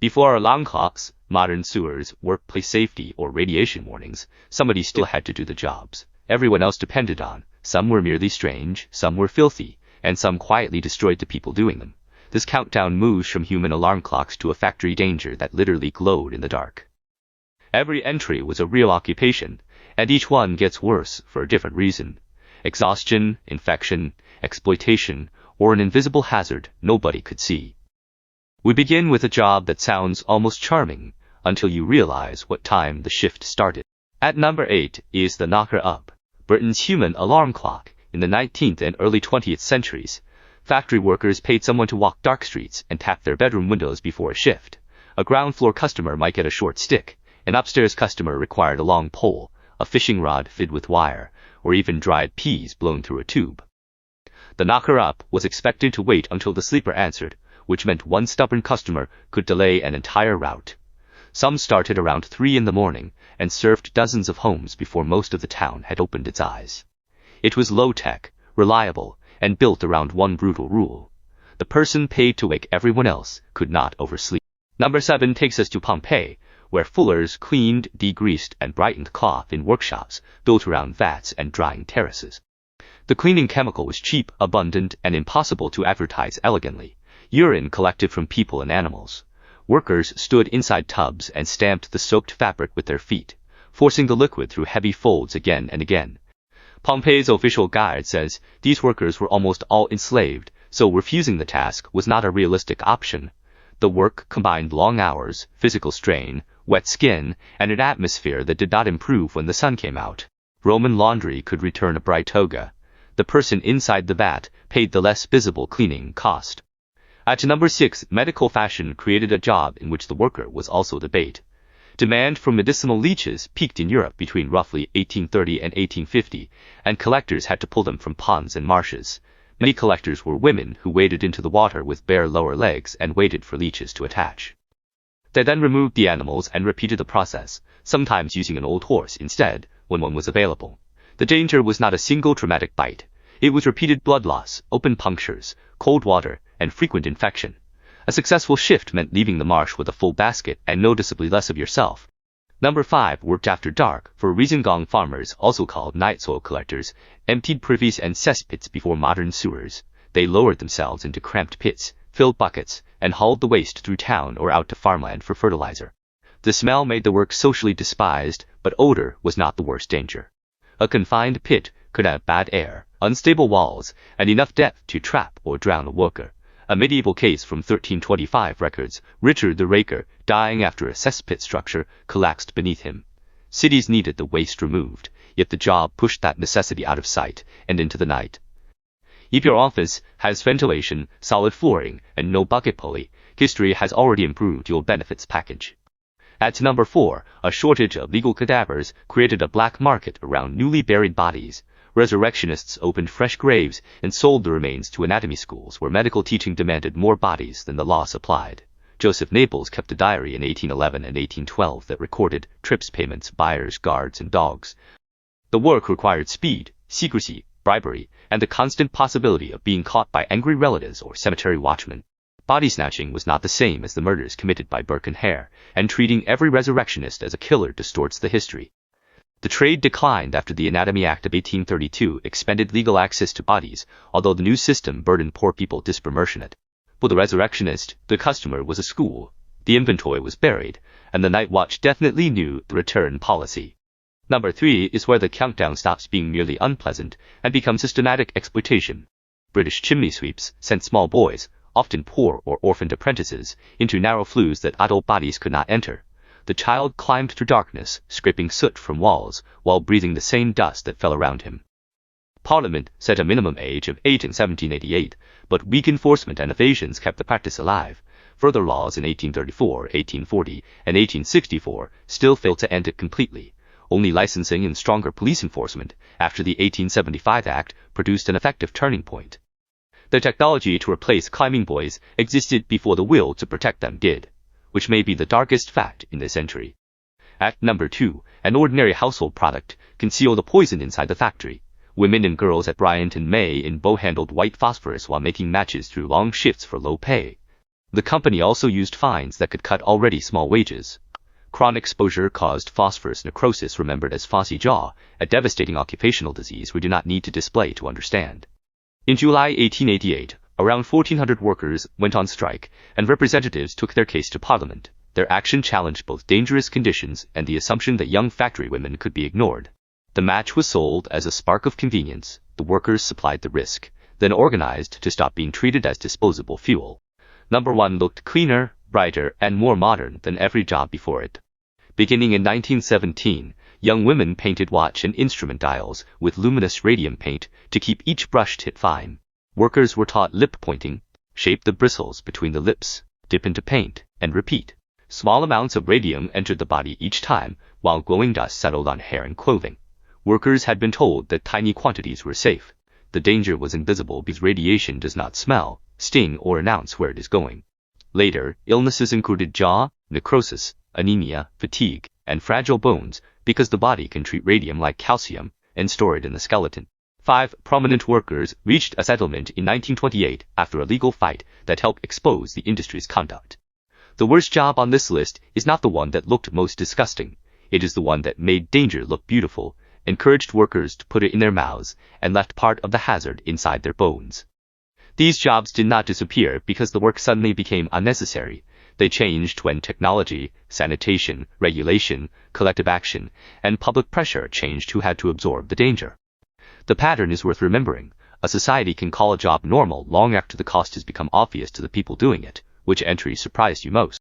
Before alarm clocks, modern sewers, workplace safety, or radiation warnings, somebody still had to do the jobs everyone else depended on. Some were merely strange, some were filthy, and some quietly destroyed the people doing them. This countdown moves from human alarm clocks to a factory danger that literally glowed in the dark. Every entry was a real occupation, and each one gets worse for a different reason. Exhaustion, infection, exploitation, or an invisible hazard nobody could see. We begin with a job that sounds almost charming, until you realize what time the shift started. At number 8 is the knocker-up, Britain's human alarm clock. In the 19th and early 20th centuries, factory workers paid someone to walk dark streets and tap their bedroom windows before a shift. A ground floor customer might get a short stick, an upstairs customer required a long pole, a fishing rod fitted with wire, or even dried peas blown through a tube. The knocker-up was expected to wait until the sleeper answered, which meant one stubborn customer could delay an entire route. Some started around 3 in the morning and served dozens of homes before most of the town had opened its eyes. It was low-tech, reliable, and built around one brutal rule. The person paid to wake everyone else could not oversleep. Number 7 takes us to Pompeii, where fullers cleaned, degreased, and brightened cloth in workshops built around vats and drying terraces. The cleaning chemical was cheap, abundant, and impossible to advertise elegantly. Urine collected from people and animals. Workers stood inside tubs and stamped the soaked fabric with their feet, forcing the liquid through heavy folds again and again. Pompeii's official guide says these workers were almost all enslaved, so refusing the task was not a realistic option. The work combined long hours, physical strain, wet skin, and an atmosphere that did not improve when the sun came out. Roman laundry could return a bright toga. The person inside the vat paid the less visible cleaning cost. At number 6, medical fashion created a job in which the worker was also the bait. Demand for medicinal leeches peaked in Europe between roughly 1830 and 1850, and collectors had to pull them from ponds and marshes. Many collectors were women who waded into the water with bare lower legs and waited for leeches to attach. They then removed the animals and repeated the process, sometimes using an old horse instead, when one was available. The danger was not a single traumatic bite. It was repeated blood loss, open punctures, cold water, and frequent infection. A successful shift meant leaving the marsh with a full basket and noticeably less of yourself. Number 5 worked after dark, for Rizingong farmers, also called night soil collectors, emptied privies and cesspits before modern sewers. They lowered themselves into cramped pits, filled buckets, and hauled the waste through town or out to farmland for fertilizer. The smell made the work socially despised, but odor was not the worst danger. A confined pit could have bad air, unstable walls, and enough depth to trap or drown a worker. A medieval case from 1325 records Richard the Raker dying after a cesspit structure collapsed beneath him. Cities needed the waste removed, yet the job pushed that necessity out of sight and into the night. If your office has ventilation, solid flooring, and no bucket pulley, history has already improved your benefits package. At number 4, a shortage of legal cadavers created a black market around newly buried bodies. Resurrectionists opened fresh graves and sold the remains to anatomy schools where medical teaching demanded more bodies than the law supplied. Joseph Naples kept a diary in 1811 and 1812 that recorded trips payments, buyers, guards, and dogs. The work required speed, secrecy, bribery, and the constant possibility of being caught by angry relatives or cemetery watchmen. Body snatching was not the same as the murders committed by Burke and Hare, and treating every resurrectionist as a killer distorts the history. The trade declined after the Anatomy Act of 1832 expanded legal access to bodies, although the new system burdened poor people disproportionate. For the resurrectionist, the customer was a school, the inventory was buried, and the night watch definitely knew the return policy. Number 3 is where the countdown stops being merely unpleasant and becomes systematic exploitation. British chimney sweeps sent small boys, often poor or orphaned apprentices, into narrow flues that adult bodies could not enter. The child climbed through darkness, scraping soot from walls, while breathing the same dust that fell around him. Parliament set a minimum age of 8 in 1788, but weak enforcement and evasions kept the practice alive. Further laws in 1834, 1840, and 1864 still failed to end it completely. Only licensing and stronger police enforcement, after the 1875 Act, produced an effective turning point. The technology to replace climbing boys existed before the will to protect them did, which may be the darkest fact in this century. At number 2, an ordinary household product, conceal the poison inside the factory. Women and girls at Bryant and May in Bow handled white phosphorus while making matches through long shifts for low pay. The company also used fines that could cut already small wages. Chronic exposure caused phosphorus necrosis, remembered as phossy jaw, a devastating occupational disease we do not need to display to understand. In July 1888, around 1,400 workers went on strike, and representatives took their case to Parliament. Their action challenged both dangerous conditions and the assumption that young factory women could be ignored. The match was sold as a spark of convenience. The workers supplied the risk, then organized to stop being treated as disposable fuel. Number 1 looked cleaner, brighter, and more modern than every job before it. Beginning in 1917, young women painted watch and instrument dials with luminous radium paint to keep each brush tip fine. Workers were taught lip pointing, shape the bristles between the lips, dip into paint, and repeat. Small amounts of radium entered the body each time, while glowing dust settled on hair and clothing. Workers had been told that tiny quantities were safe. The danger was invisible because radiation does not smell, sting, or announce where it is going. Later, illnesses included jaw necrosis, anemia, fatigue, and fragile bones, because the body can treat radium like calcium and store it in the skeleton. 5 prominent workers reached a settlement in 1928 after a legal fight that helped expose the industry's conduct. The worst job on this list is not the one that looked most disgusting. It is the one that made danger look beautiful, encouraged workers to put it in their mouths, and left part of the hazard inside their bones. These jobs did not disappear because the work suddenly became unnecessary. They changed when technology, sanitation, regulation, collective action, and public pressure changed who had to absorb the danger. The pattern is worth remembering. A society can call a job normal long after the cost has become obvious to the people doing it. Which entry surprised you most?